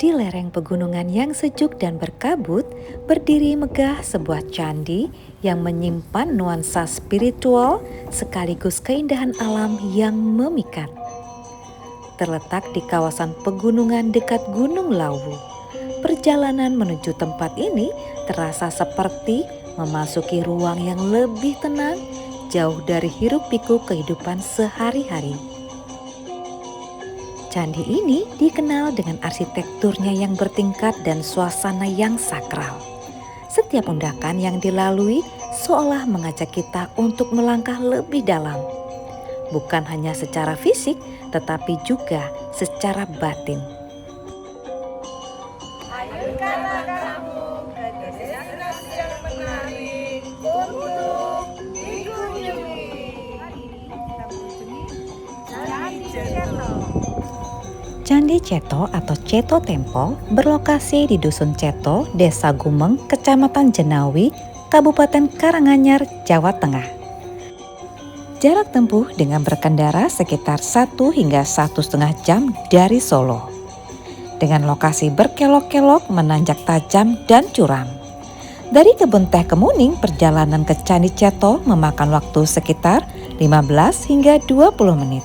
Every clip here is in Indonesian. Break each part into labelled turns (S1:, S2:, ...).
S1: Di lereng pegunungan yang sejuk dan berkabut, berdiri megah sebuah candi yang menyimpan nuansa spiritual sekaligus keindahan alam yang memikat. Terletak di kawasan pegunungan dekat Gunung Lawu, perjalanan menuju tempat ini terasa seperti memasuki ruang yang lebih tenang, jauh dari hiruk-pikuk kehidupan sehari-hari. Candi ini dikenal dengan arsitekturnya yang bertingkat dan suasana yang sakral. Setiap undakan yang dilalui seolah mengajak kita untuk melangkah lebih dalam. Bukan hanya secara fisik, tetapi juga secara batin.
S2: Ayolah kamu ke destinasi yang menarik untuk dikunjungi. Hari ini kita mengunjungi Candi Ceto.
S1: Candi Ceto atau Ceto Tempo berlokasi di Dusun Ceto, Desa Gumeng, Kecamatan Jenawi, Kabupaten Karanganyar, Jawa Tengah. Jarak tempuh dengan berkendara sekitar 1 hingga 1,5 jam dari Solo. Dengan lokasi berkelok-kelok, menanjak tajam dan curam. Dari Kebun Teh Kemuning, perjalanan ke Candi Ceto memakan waktu sekitar 15 hingga 20 menit.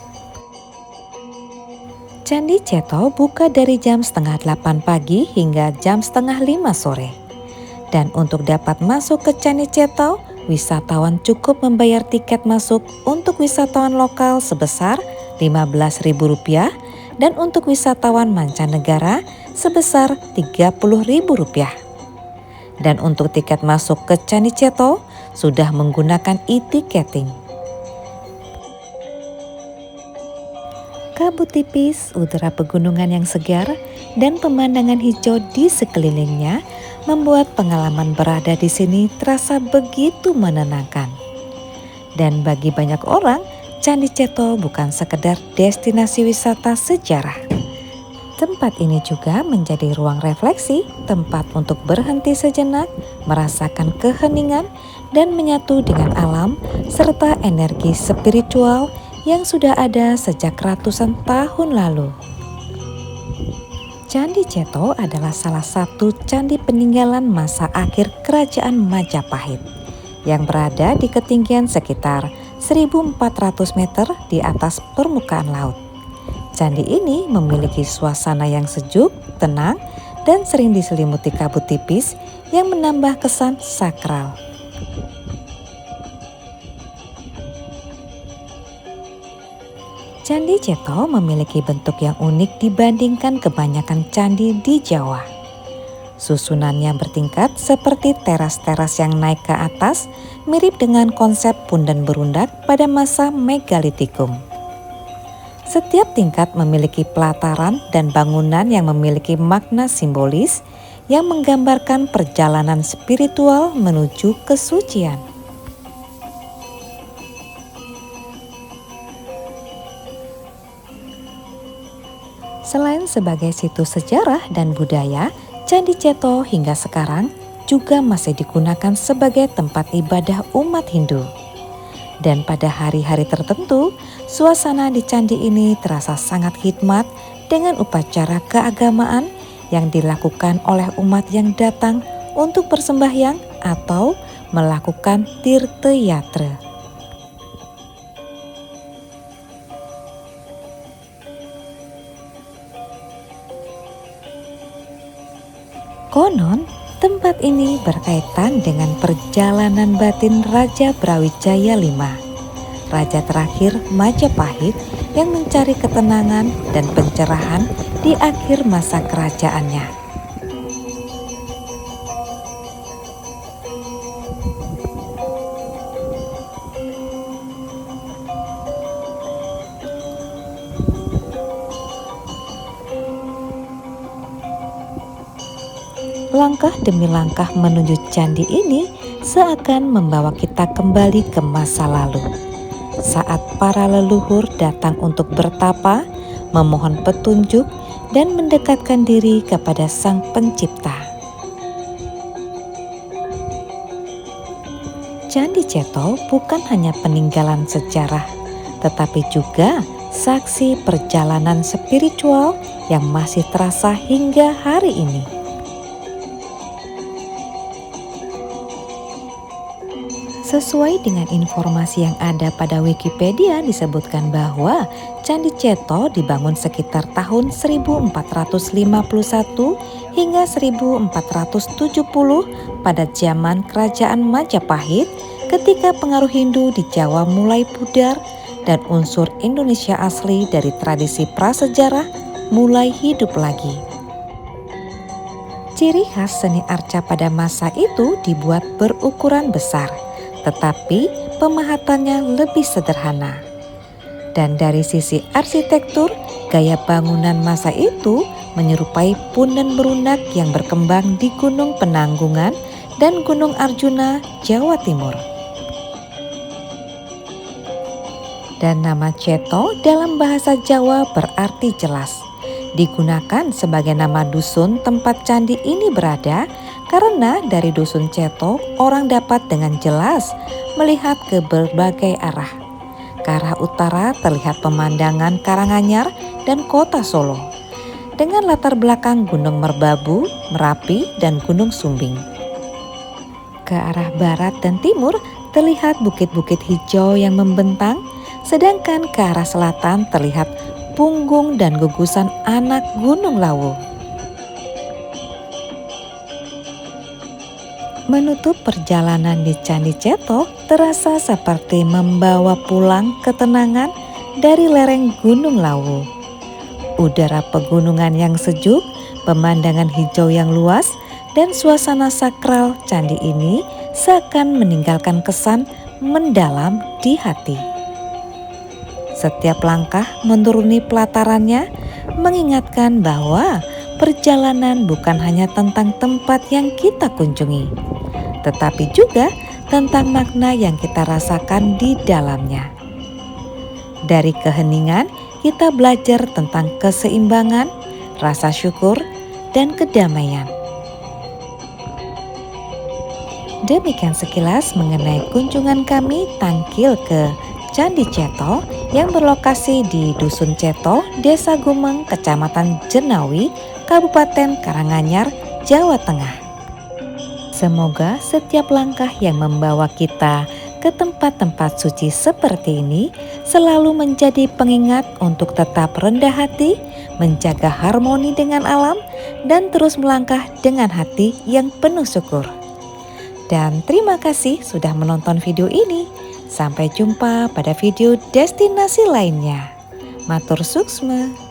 S1: Candi Ceto buka dari jam setengah 8 pagi hingga jam setengah 5 sore. Dan untuk dapat masuk ke Candi Ceto, wisatawan cukup membayar tiket masuk untuk wisatawan lokal sebesar Rp15.000 dan untuk wisatawan mancanegara sebesar Rp30.000. Dan untuk tiket masuk ke Candi Ceto sudah menggunakan e-ticketing. Kabut tipis, udara pegunungan yang segar, dan pemandangan hijau di sekelilingnya membuat pengalaman berada di sini terasa begitu menenangkan. Dan bagi banyak orang, Candi Ceto bukan sekedar destinasi wisata sejarah. Tempat ini juga menjadi ruang refleksi, tempat untuk berhenti sejenak, merasakan keheningan, dan menyatu dengan alam serta energi spiritual yang sudah ada sejak ratusan tahun lalu. Candi Ceto adalah salah satu candi peninggalan masa akhir Kerajaan Majapahit yang berada di ketinggian sekitar 1.400 meter di atas permukaan laut. Candi ini memiliki suasana yang sejuk, tenang, dan sering diselimuti kabut tipis yang menambah kesan sakral. Candi Ceto memiliki bentuk yang unik dibandingkan kebanyakan candi di Jawa. Susunannya bertingkat seperti teras-teras yang naik ke atas, mirip dengan konsep pundan berundak pada masa Megalitikum. Setiap tingkat memiliki pelataran dan bangunan yang memiliki makna simbolis yang menggambarkan perjalanan spiritual menuju kesucian. Selain sebagai situs sejarah dan budaya, Candi Ceto hingga sekarang juga masih digunakan sebagai tempat ibadah umat Hindu. Dan pada hari-hari tertentu, suasana di candi ini terasa sangat hikmat dengan upacara keagamaan yang dilakukan oleh umat yang datang untuk bersembahyang atau melakukan tirta yatra. Konon, tempat ini berkaitan dengan perjalanan batin Raja Brawijaya V, raja terakhir Majapahit yang mencari ketenangan dan pencerahan di akhir masa kerajaannya. Langkah demi langkah menuju candi ini seakan membawa kita kembali ke masa lalu. Saat para leluhur datang untuk bertapa, memohon petunjuk, dan mendekatkan diri kepada Sang Pencipta. Candi Ceto bukan hanya peninggalan sejarah, tetapi juga saksi perjalanan spiritual yang masih terasa hingga hari ini. Sesuai dengan informasi yang ada pada Wikipedia disebutkan bahwa Candi Ceto dibangun sekitar tahun 1451 hingga 1470 pada zaman Kerajaan Majapahit ketika pengaruh Hindu di Jawa mulai pudar dan unsur Indonesia asli dari tradisi prasejarah mulai hidup lagi. Ciri khas seni arca pada masa itu dibuat berukuran besar, tetapi pemahatannya lebih sederhana. Dan dari sisi arsitektur, gaya bangunan masa itu menyerupai punden berunak yang berkembang di Gunung Penanggungan dan Gunung Arjuna, Jawa Timur. Dan nama Ceto dalam bahasa Jawa berarti jelas. Digunakan sebagai nama dusun tempat candi ini berada karena dari dusun Ceto orang dapat dengan jelas melihat ke berbagai arah. Ke arah utara terlihat pemandangan Karanganyar dan kota Solo dengan latar belakang Gunung Merbabu, Merapi, dan Gunung Sumbing. Ke arah barat dan timur terlihat bukit-bukit hijau yang membentang, sedangkan ke arah selatan terlihat punggung dan gugusan anak Gunung Lawu. Menutup perjalanan di Candi Ceto terasa seperti membawa pulang ketenangan dari lereng Gunung Lawu. Udara pegunungan yang sejuk, pemandangan hijau yang luas, dan suasana sakral candi ini seakan meninggalkan kesan mendalam di hati. Setiap langkah menuruni pelatarannya mengingatkan bahwa perjalanan bukan hanya tentang tempat yang kita kunjungi, tetapi juga tentang makna yang kita rasakan di dalamnya. Dari keheningan, kita belajar tentang keseimbangan, rasa syukur, dan kedamaian. Demikian sekilas mengenai kunjungan kami Tangkil ke Candi Ceto yang berlokasi di Dusun Ceto, Desa Gumeng, Kecamatan Jenawi, Kabupaten Karanganyar, Jawa Tengah. Semoga setiap langkah yang membawa kita ke tempat-tempat suci seperti ini selalu menjadi pengingat untuk tetap rendah hati, menjaga harmoni dengan alam, dan terus melangkah dengan hati yang penuh syukur. Dan terima kasih sudah menonton video ini. Sampai jumpa pada video destinasi lainnya. Matur suksma.